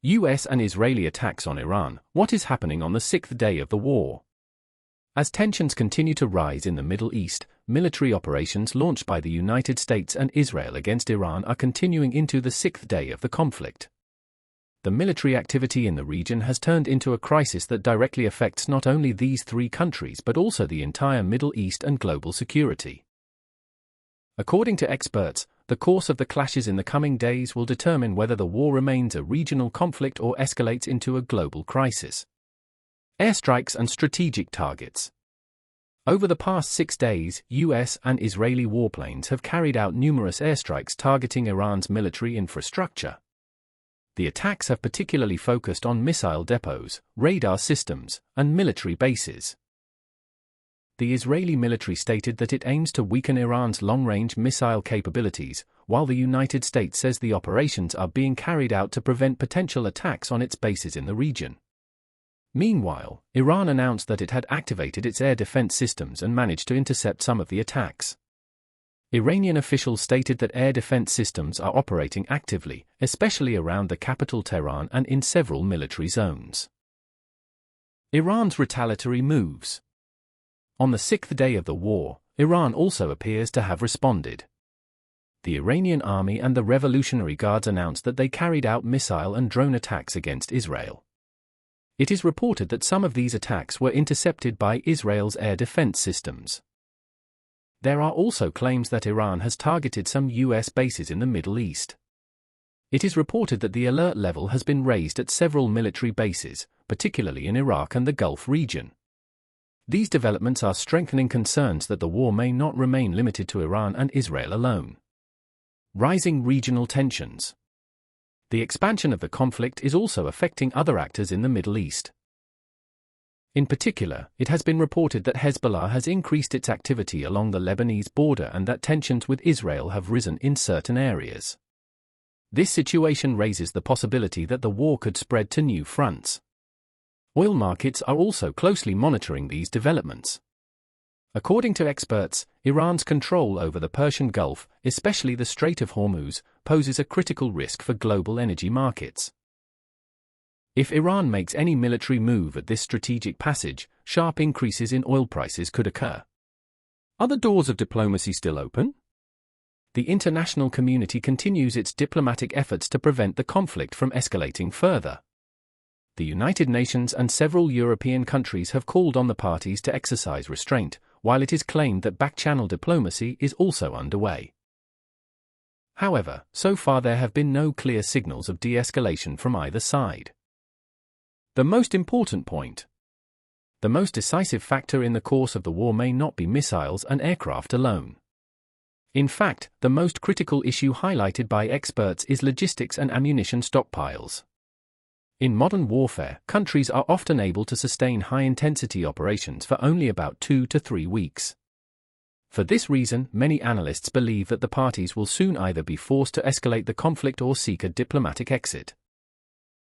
US and Israeli attacks on Iran. What is happening on the sixth day of the war? As tensions continue to rise in the Middle East, military operations launched by the United States and Israel against Iran are continuing into the sixth day of the conflict. The military activity in the region has turned into a crisis that directly affects not only these three countries but also the entire Middle East and global security. According to experts, the course of the clashes in the coming days will determine whether the war remains a regional conflict or escalates into a global crisis. Airstrikes and strategic targets. Over the past 6 days, US and Israeli warplanes have carried out numerous airstrikes targeting Iran's military infrastructure. The attacks have particularly focused on missile depots, radar systems, and military bases. The Israeli military stated that it aims to weaken Iran's long-range missile capabilities, while the United States says the operations are being carried out to prevent potential attacks on its bases in the region. Meanwhile, Iran announced that it had activated its air defense systems and managed to intercept some of the attacks. Iranian officials stated that air defense systems are operating actively, especially around the capital Tehran and in several military zones. Iran's retaliatory moves. On the sixth day of the war, Iran also appears to have responded. The Iranian army and the Revolutionary Guards announced that they carried out missile and drone attacks against Israel. It is reported that some of these attacks were intercepted by Israel's air defense systems. There are also claims that Iran has targeted some US bases in the Middle East. It is reported that the alert level has been raised at several military bases, particularly in Iraq and the Gulf region. These developments are strengthening concerns that the war may not remain limited to Iran and Israel alone. Rising regional tensions. The expansion of the conflict is also affecting other actors in the Middle East. In particular, it has been reported that Hezbollah has increased its activity along the Lebanese border and that tensions with Israel have risen in certain areas. This situation raises the possibility that the war could spread to new fronts. Oil markets are also closely monitoring these developments. According to experts, Iran's control over the Persian Gulf, especially the Strait of Hormuz, poses a critical risk for global energy markets. If Iran makes any military move at this strategic passage, sharp increases in oil prices could occur. Are the doors of diplomacy still open? The international community continues its diplomatic efforts to prevent the conflict from escalating further. The United Nations and several European countries have called on the parties to exercise restraint, while it is claimed that back-channel diplomacy is also underway. However, so far there have been no clear signals of de-escalation from either side. The most important point. The most decisive factor in the course of the war may not be missiles and aircraft alone. In fact, the most critical issue highlighted by experts is logistics and ammunition stockpiles. In modern warfare, countries are often able to sustain high-intensity operations for only about 2 to 3 weeks. For this reason, many analysts believe that the parties will soon either be forced to escalate the conflict or seek a diplomatic exit.